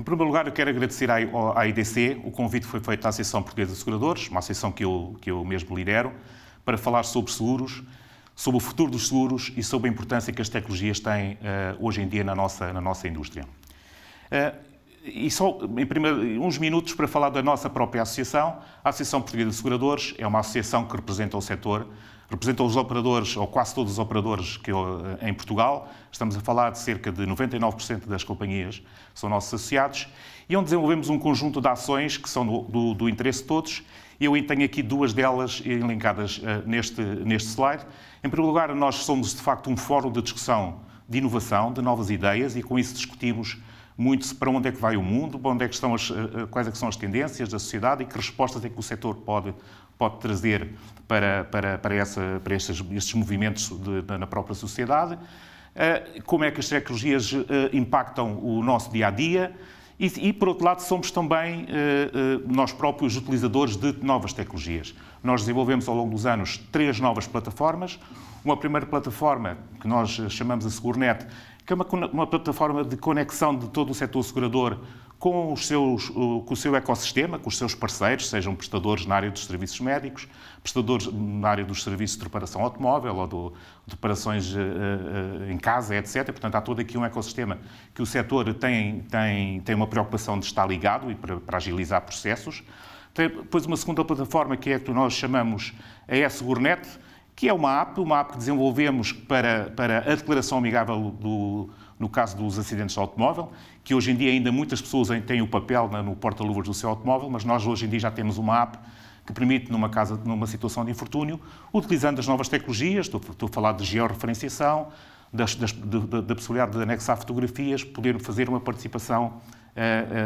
primeiro lugar, eu quero agradecer à IDC. O convite foi feito à Associação Portuguesa de Seguradores, uma associação que eu mesmo lidero, para falar sobre seguros, sobre o futuro dos seguros e sobre a importância que as tecnologias têm hoje em dia na nossa indústria. E só, em primeiro, uns minutos para falar da nossa própria associação. A Associação Portuguesa de Seguradores é uma associação que representa o setor, representa os operadores, ou quase todos os operadores em Portugal. Estamos a falar de cerca de 99% das companhias são nossos associados, e onde desenvolvemos um conjunto de ações que são do interesse de todos. Eu tenho aqui duas delas elencadas neste slide. Em primeiro lugar, nós somos, de facto, um fórum de discussão de inovação, de novas ideias, e com isso discutimos muito para onde é que vai o mundo, para onde é que estão quais é que são as tendências da sociedade e que respostas é que o setor pode trazer para estes movimentos na própria sociedade, como é que as tecnologias impactam o nosso dia-a-dia e, por outro lado, somos também nós próprios utilizadores de novas tecnologias. Nós desenvolvemos ao longo dos anos 3 novas plataformas. Uma primeira plataforma, que nós chamamos a SegurNet, que é uma plataforma de conexão de todo o setor segurador com o seu ecossistema, com os seus parceiros, sejam prestadores na área dos serviços médicos, prestadores na área dos serviços de reparação automóvel ou de reparações em casa, etc. Portanto, há todo aqui um ecossistema que o setor tem uma preocupação de estar ligado e para agilizar processos. Tem depois uma segunda plataforma que é a que nós chamamos a eSegurNet, que é uma app que desenvolvemos para a declaração amigável no caso dos acidentes de automóvel, que hoje em dia ainda muitas pessoas têm o papel no porta-luvas do seu automóvel, mas nós hoje em dia já temos uma app que permite, numa situação de infortúnio, utilizando as novas tecnologias, estou a falar de georreferenciação, da possibilidade de anexar fotografias, poder fazer uma participação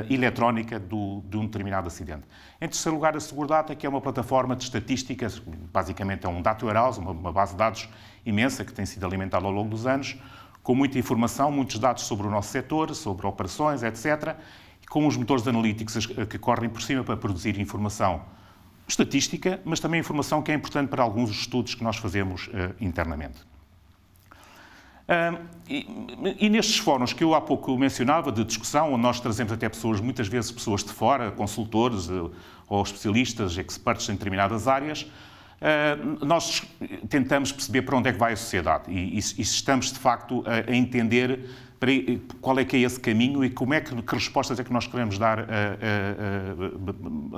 eletrónica de um determinado acidente. Em terceiro lugar, a Segurdata, que é uma plataforma de estatísticas, basicamente é um data warehouse, uma base de dados imensa que tem sido alimentada ao longo dos anos, com muita informação, muitos dados sobre o nosso setor, sobre operações, etc., e com os motores analíticos que correm por cima para produzir informação estatística, mas também informação que é importante para alguns dos estudos que nós fazemos internamente. E nestes fóruns que eu há pouco mencionava, de discussão, onde nós trazemos até muitas vezes pessoas de fora, consultores ou especialistas, expertos em determinadas áreas, nós tentamos perceber para onde é que vai a sociedade e estamos, de facto, a entender qual é que é esse caminho e que respostas é que nós queremos dar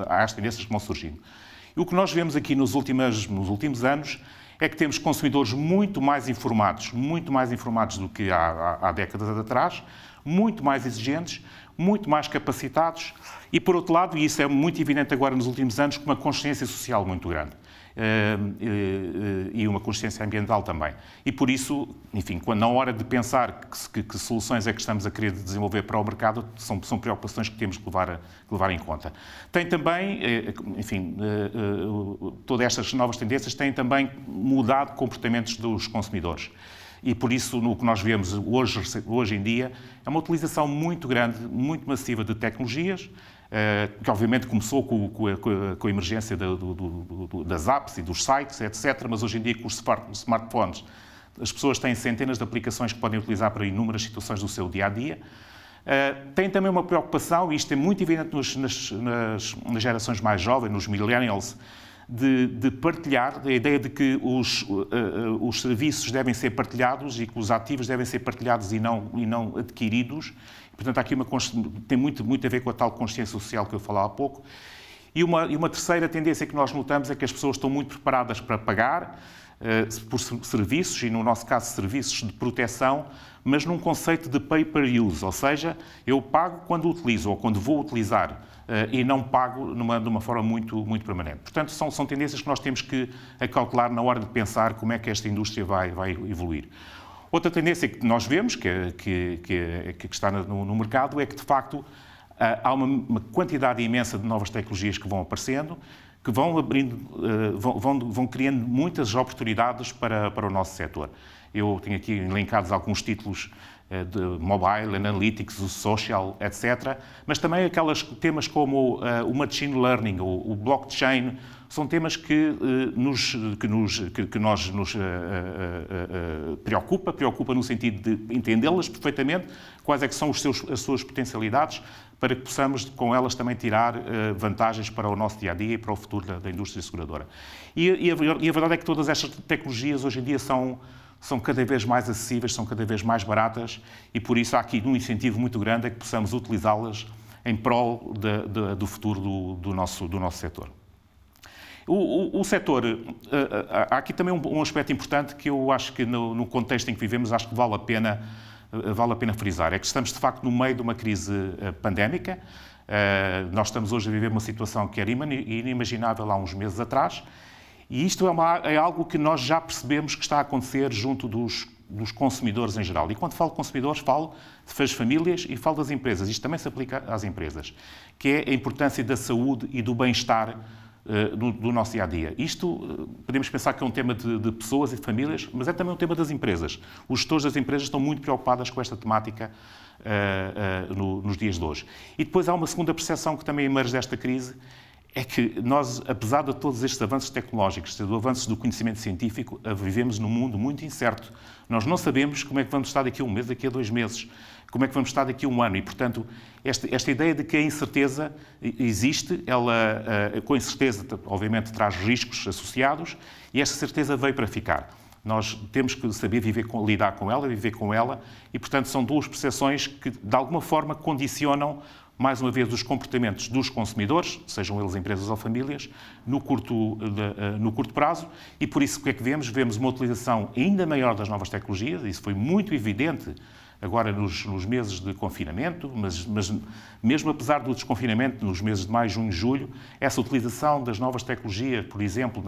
às tendências que vão surgindo. E o que nós vemos aqui nos últimos anos é que temos consumidores muito mais informados do que há décadas atrás, muito mais exigentes, muito mais capacitados e, por outro lado, e isso é muito evidente agora nos últimos anos, com uma consciência social muito grande e uma consciência ambiental também. E por isso, enfim, na hora de pensar que soluções é que estamos a querer desenvolver para o mercado, são preocupações que temos que levar em conta. Tem também, enfim, todas estas novas tendências têm também mudado comportamentos dos consumidores. E por isso, o que nós vemos hoje em dia é uma utilização muito grande, muito massiva de tecnologias, que obviamente começou com a emergência das apps e dos sites, etc., mas hoje em dia com os smartphones as pessoas têm centenas de aplicações que podem utilizar para inúmeras situações do seu dia-a-dia. Tem também uma preocupação, e isto é muito evidente nas gerações mais jovens, nos millennials, de partilhar, a ideia de que os serviços devem ser partilhados e que os ativos devem ser partilhados e não adquiridos. Portanto, aqui tem muito a ver com a tal consciência social que eu falava há pouco. E uma terceira tendência que nós notamos é que as pessoas estão muito preparadas para pagar por serviços, e no nosso caso serviços de proteção, mas num conceito de pay per use, ou seja, eu pago quando utilizo ou quando vou utilizar e não pago de uma forma muito permanente. Portanto, são tendências que nós temos que acautelar na hora de pensar como é que esta indústria vai evoluir. Outra tendência que nós vemos, que está no mercado, é que, de facto, há uma quantidade imensa de novas tecnologias que vão aparecendo, que vão criando muitas oportunidades para o nosso setor. Eu tenho aqui elencados alguns títulos de mobile, analytics, o social, etc. Mas também aqueles temas como o machine learning, o blockchain, são temas que nos preocupa no sentido de entendê-las perfeitamente, quais é que são as suas potencialidades, para que possamos com elas também tirar vantagens para o nosso dia-a-dia e para o futuro da indústria seguradora. E a verdade é que todas estas tecnologias hoje em dia são cada vez mais acessíveis, são cada vez mais baratas e por isso há aqui um incentivo muito grande a que possamos utilizá-las em prol do futuro do nosso setor. O setor, há aqui também um aspecto importante que eu acho que no contexto em que vivemos, acho que vale a pena frisar, é que estamos de facto no meio de uma crise pandémica. Nós estamos hoje a viver uma situação que era inimaginável há uns meses atrás e isto é algo que nós já percebemos que está a acontecer junto dos consumidores em geral. E quando falo de consumidores, falo das famílias e falo das empresas. Isto também se aplica às empresas, que é a importância da saúde e do bem-estar do nosso dia-a-dia. Isto, podemos pensar que é um tema de pessoas e de famílias, mas é também um tema das empresas. Os gestores das empresas estão muito preocupados com esta temática nos dias de hoje. E depois há uma segunda percepção que também emerge desta crise, é que nós, apesar de todos estes avanços tecnológicos, do avanço do conhecimento científico, vivemos num mundo muito incerto. Nós não sabemos como é que vamos estar daqui a um mês, daqui a 2 meses, como é que vamos estar daqui a um ano. E, portanto, esta ideia de que a incerteza existe, ela, com incerteza, obviamente, traz riscos associados e esta certeza veio para ficar. Nós temos que saber lidar com ela, viver com ela e, portanto, são duas percepções que, de alguma forma, condicionam mais uma vez, os comportamentos dos consumidores, sejam eles empresas ou famílias, no curto prazo. E por isso, o que é que vemos? Vemos uma utilização ainda maior das novas tecnologias. Isso foi muito evidente agora nos meses de confinamento, mas mesmo apesar do desconfinamento, nos meses de maio, junho e julho, essa utilização das novas tecnologias, por exemplo,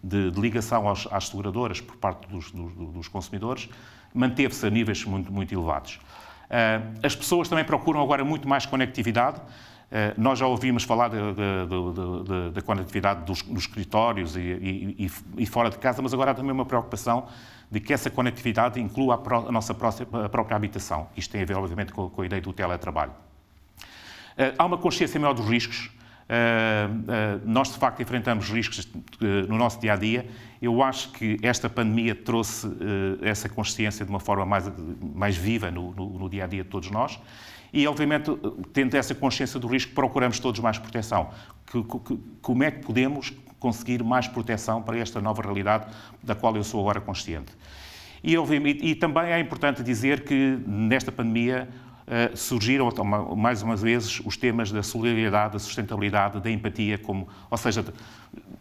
de ligação às seguradoras por parte dos consumidores, manteve-se a níveis muito, muito elevados. As pessoas também procuram agora muito mais conectividade. Nós já ouvimos falar da conectividade nos escritórios e fora de casa, mas agora há também uma preocupação de que essa conectividade inclua a nossa própria habitação. Isto tem a ver, obviamente, com a ideia do teletrabalho. Há uma consciência maior dos riscos. Nós, de facto, enfrentamos riscos no nosso dia-a-dia. Eu acho que esta pandemia trouxe essa consciência de uma forma mais viva no dia-a-dia de todos nós. E, obviamente, tendo essa consciência do risco, procuramos todos mais proteção. Como é que podemos conseguir mais proteção para esta nova realidade da qual eu sou agora consciente? E também é importante dizer que, nesta pandemia, surgiram, mais uma vez, os temas da solidariedade, da sustentabilidade, da empatia, ou seja,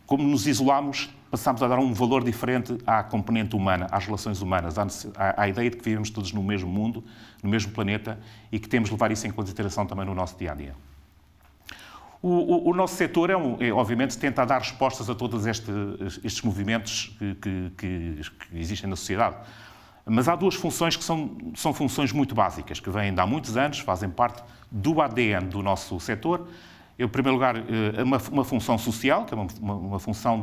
como nos isolamos, passamos a dar um valor diferente à componente humana, às relações humanas, à ideia de que vivemos todos no mesmo mundo, no mesmo planeta e que temos de levar isso em consideração também no nosso dia-a-dia. O nosso setor, obviamente, tenta dar respostas a todos estes movimentos que existem na sociedade. Mas há duas funções que são funções muito básicas, que vêm de há muitos anos, fazem parte do ADN do nosso setor. Em primeiro lugar, uma função social, que é uma função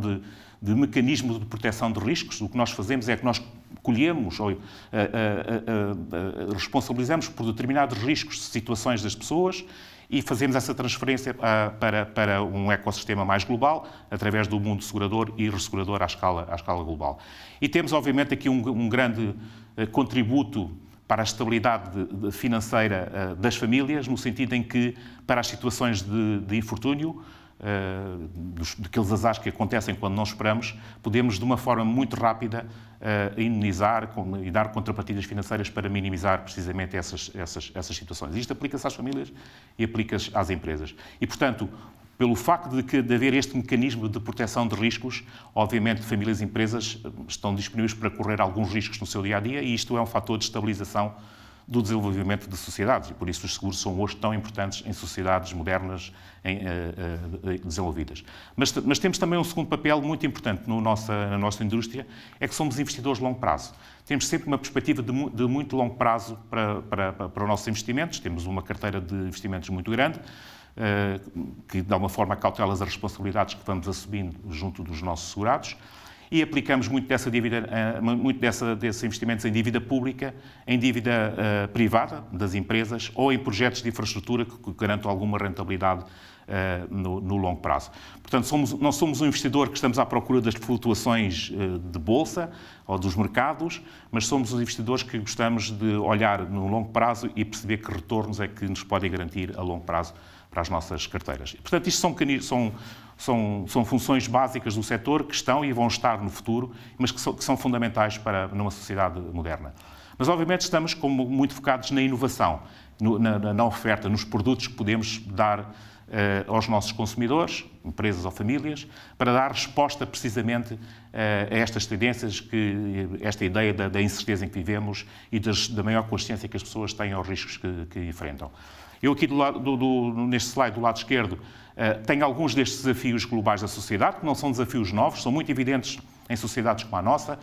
de mecanismo de proteção de riscos. O que nós fazemos é que nós colhemos ou responsabilizamos por determinados riscos, situações das pessoas e fazemos essa transferência para um ecossistema mais global, através do mundo segurador e ressegurador à escala global. E temos, obviamente, aqui um grande contributo para a estabilidade financeira das famílias, no sentido em que, para as situações de infortúnio, daqueles azares que acontecem quando não esperamos, podemos, de uma forma muito rápida, indemnizar e dar contrapartidas financeiras para minimizar precisamente essas situações. Isto aplica-se às famílias e aplica-se às empresas. E, portanto, pelo facto de haver este mecanismo de proteção de riscos, obviamente famílias e empresas estão disponíveis para correr alguns riscos no seu dia-a-dia e isto é um fator de estabilização do desenvolvimento de sociedades e por isso os seguros são hoje tão importantes em sociedades modernas desenvolvidas. Mas temos também um segundo papel muito importante na nossa indústria, é que somos investidores de longo prazo. Temos sempre uma perspectiva de muito longo prazo para os nossos investimentos, temos uma carteira de investimentos muito grande, que de alguma forma cautela as responsabilidades que vamos assumindo junto dos nossos segurados. e aplicamos muito dessa dívida, desses investimentos em dívida pública, em dívida privada das empresas ou em projetos de infraestrutura que garantam alguma rentabilidade no longo prazo. Portanto, nós somos um investidor que estamos à procura das flutuações de bolsa ou dos mercados, mas somos os investidores que gostamos de olhar no longo prazo e perceber que retornos é que nos podem garantir a longo prazo para as nossas carteiras. Portanto, isto são funções básicas do setor que estão e vão estar no futuro, mas que são fundamentais para numa sociedade moderna. Mas, obviamente, estamos muito focados na inovação, na oferta, nos produtos que podemos dar aos nossos consumidores, empresas ou famílias, para dar resposta precisamente a estas tendências, esta ideia da incerteza em que vivemos e da maior consciência que as pessoas têm aos riscos que enfrentam. Eu aqui, neste slide do lado esquerdo, tenho alguns destes desafios globais da sociedade, que não são desafios novos, são muito evidentes em sociedades como a nossa.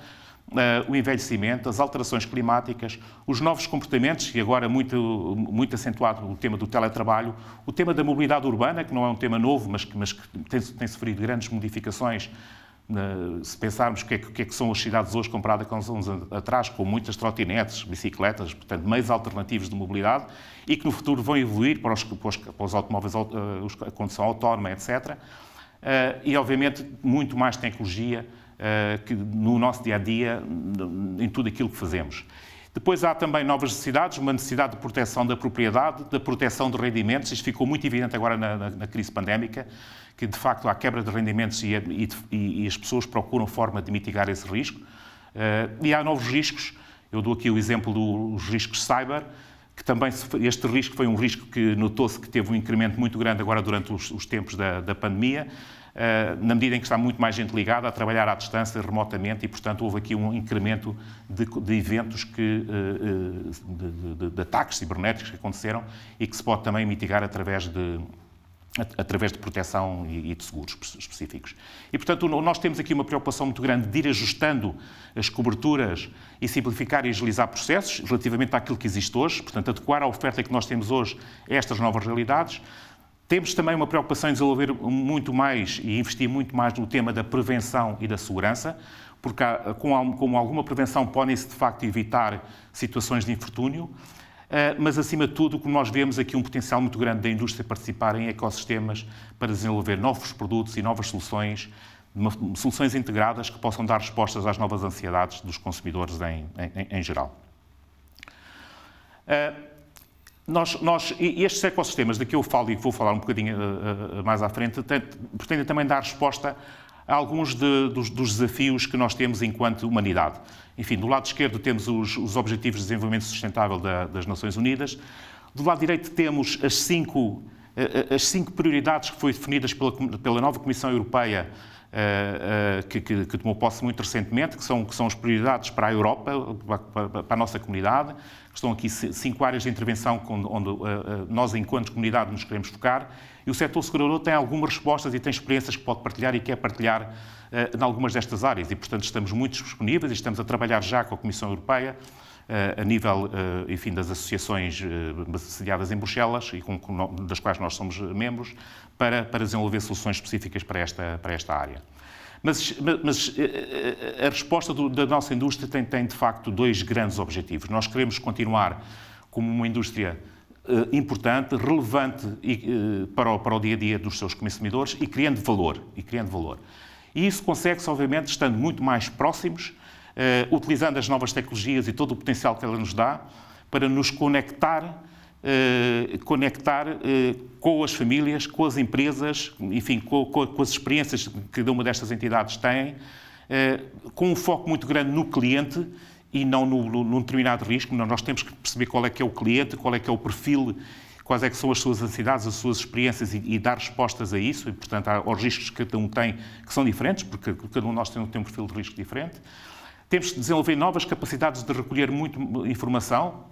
O envelhecimento, as alterações climáticas, os novos comportamentos, e agora muito acentuado o tema do teletrabalho, o tema da mobilidade urbana, que não é um tema novo, mas que tem sofrido grandes modificações. Se pensarmos o que é que são as cidades hoje comparada com uns anos atrás, com muitas trotinetes, bicicletas, portanto, meios alternativos de mobilidade, e que no futuro vão evoluir para os automóveis, a condução autónoma, etc. E, obviamente, muito mais tecnologia que no nosso dia-a-dia, em tudo aquilo que fazemos. Depois há também novas necessidades, uma necessidade de proteção da propriedade, da proteção de rendimentos. Isto ficou muito evidente agora na crise pandémica, que de facto há quebra de rendimentos e as pessoas procuram forma de mitigar esse risco. E há novos riscos. Eu dou aqui o exemplo dos riscos cyber, que também este risco foi um risco que notou-se que teve um incremento muito grande agora durante os tempos da pandemia, na medida em que está muito mais gente ligada a trabalhar à distância, remotamente, e, portanto, houve aqui um incremento de eventos, de ataques cibernéticos que aconteceram e que se pode também mitigar através de proteção e de seguros específicos. E, portanto, nós temos aqui uma preocupação muito grande de ir ajustando as coberturas e simplificar e agilizar processos relativamente àquilo que existe hoje, portanto, adequar a oferta que nós temos hoje a estas novas realidades. Temos também uma preocupação em desenvolver muito mais e investir muito mais no tema da prevenção e da segurança, porque com alguma prevenção podem-se, de facto, evitar situações de infortúnio, mas, acima de tudo, como nós vemos aqui um potencial muito grande da indústria participar em ecossistemas para desenvolver novos produtos e novas soluções integradas que possam dar respostas às novas ansiedades dos consumidores em geral. Estes ecossistemas de que eu falo e que vou falar um bocadinho mais à frente, pretendem também dar resposta a alguns dos desafios que nós temos enquanto humanidade. Enfim, do lado esquerdo temos os Objetivos de Desenvolvimento Sustentável das Nações Unidas. Do lado direito temos as cinco prioridades que foram definidas pela nova Comissão Europeia, que tomou posse muito recentemente, que são as prioridades para a Europa, para a nossa comunidade, que estão aqui 5 áreas de intervenção onde nós, enquanto comunidade, nos queremos focar, e o setor segurador tem algumas respostas e tem experiências que pode partilhar e quer partilhar em algumas destas áreas, e, portanto, estamos muito disponíveis e estamos a trabalhar já com a Comissão Europeia, a nível, enfim, das associações sediadas em Bruxelas e das quais nós somos membros, para desenvolver soluções específicas para esta área. Mas a resposta da nossa indústria tem, de facto, 2 grandes objetivos. Nós queremos continuar como uma indústria importante, relevante para o dia-a-dia dos seus consumidores e criando valor. E isso consegue-se, obviamente, estando muito mais próximos, utilizando as novas tecnologias e todo o potencial que ela nos dá para nos conectar com as famílias, com as empresas, enfim, com as experiências que cada uma destas entidades tem, com um foco muito grande no cliente e não num determinado risco. Nós temos que perceber qual é que é o cliente, qual é que é o perfil, quais é que são as suas ansiedades, as suas experiências e dar respostas a isso. E, portanto, aos riscos que cada um tem, que são diferentes, porque cada um de nós tem um perfil de risco diferente. Temos de desenvolver novas capacidades de recolher muita informação,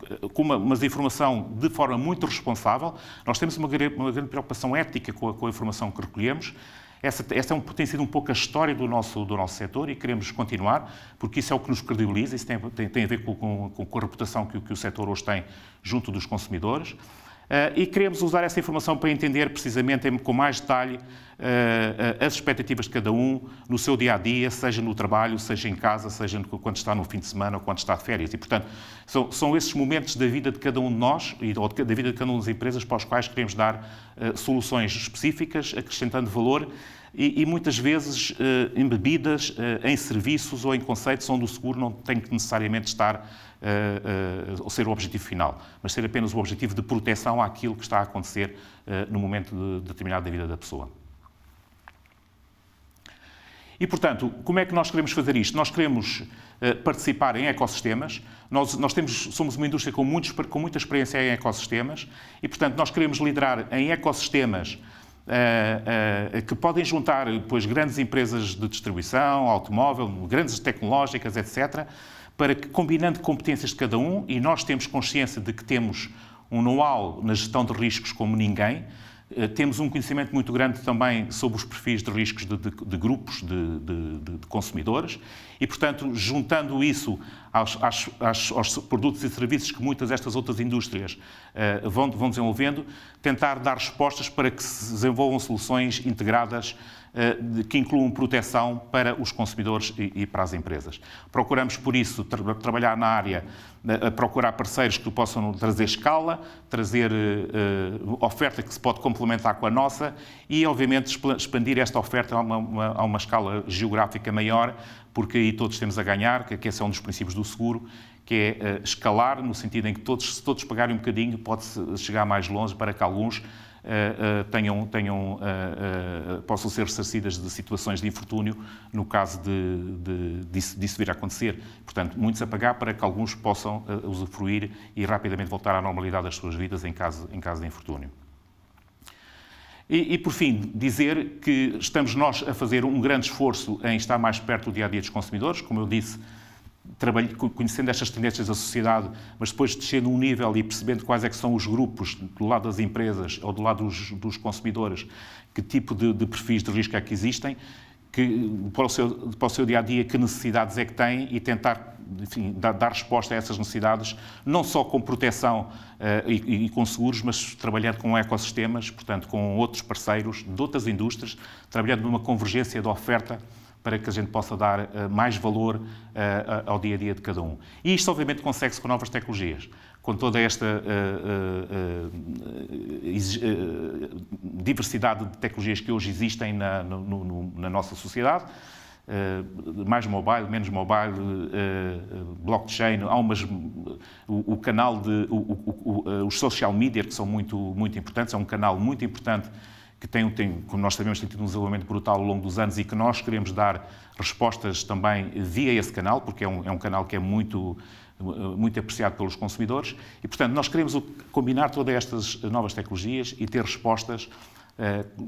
mas informação de forma muito responsável. Nós temos uma grande preocupação ética com a informação que recolhemos. Essa tem sido um pouco a história do nosso setor e queremos continuar, porque isso é o que nos credibiliza, isso tem a ver com a reputação que o setor hoje tem junto dos consumidores. E queremos usar essa informação para entender precisamente com mais detalhe as expectativas de cada um no seu dia-a-dia, seja no trabalho, seja em casa, seja quando está no fim de semana ou quando está de férias. E, portanto, são esses momentos da vida de cada um de nós ou da vida de cada uma das empresas para os quais queremos dar soluções específicas, acrescentando valor e muitas vezes embebidas em serviços ou em conceitos onde o seguro não tem que necessariamente estar ou ser o objetivo final, mas ser apenas o objetivo de proteção àquilo que está a acontecer no momento determinado da vida da pessoa. E, portanto, como é que nós queremos fazer isto? Nós queremos participar em ecossistemas. Nós somos uma indústria com muita experiência em ecossistemas e, portanto, nós queremos liderar em ecossistemas que podem juntar depois grandes empresas de distribuição, automóvel, grandes tecnológicas, etc., para que, combinando competências de cada um, e nós temos consciência de que temos um know-how na gestão de riscos como ninguém, temos um conhecimento muito grande também sobre os perfis de riscos de grupos de consumidores e, portanto, juntando isso aos produtos e serviços que muitas destas outras indústrias vão desenvolvendo, tentar dar respostas para que se desenvolvam soluções integradas que incluam proteção para os consumidores e para as empresas. Procuramos, por isso, trabalhar na área, procurar parceiros que possam trazer escala, trazer oferta que se pode complementar com a nossa e, obviamente, expandir esta oferta a uma escala geográfica maior, porque aí todos temos a ganhar, que esse é um dos princípios do seguro, que é escalar, no sentido em que se todos pagarem um bocadinho, pode-se chegar mais longe para que alguns possam ser ressarcidas de situações de infortúnio no caso disso vir a acontecer. Portanto, muitos a pagar para que alguns possam usufruir e rapidamente voltar à normalidade das suas vidas em caso de infortúnio. E, por fim, dizer que estamos nós a fazer um grande esforço em estar mais perto do dia-a-dia dos consumidores. Como eu disse, conhecendo estas tendências da sociedade, mas depois descendo um nível e percebendo quais é que são os grupos do lado das empresas ou do lado dos consumidores, que tipo de perfis de risco é que existem, para o seu dia-a-dia, que necessidades é que têm e tentar, enfim, dar resposta a essas necessidades, não só com proteção e com seguros, mas trabalhando com ecossistemas, portanto, com outros parceiros de outras indústrias, trabalhando numa convergência da oferta para que a gente possa dar mais valor ao dia-a-dia de cada um. E isto, obviamente, consegue-se com novas tecnologias, com toda esta diversidade de tecnologias que hoje existem na nossa sociedade, mais mobile, menos mobile, blockchain, há o canal os social media, que são muito importantes, é um canal muito importante que como nós sabemos, tem tido um desenvolvimento brutal ao longo dos anos e que nós queremos dar respostas também via esse canal, porque é um canal que é muito apreciado pelos consumidores e, portanto, nós queremos combinar todas estas novas tecnologias e ter respostas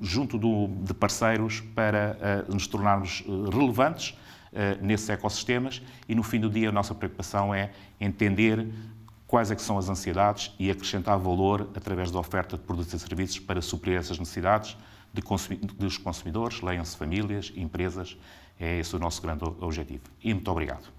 junto de parceiros para nos tornarmos relevantes nesses ecossistemas e, no fim do dia, a nossa preocupação é entender quais é que são as ansiedades e acrescentar valor através da oferta de produtos e serviços para suprir essas necessidades dos consumidores, leiam-se famílias, empresas. É esse o nosso grande objetivo. E muito obrigado.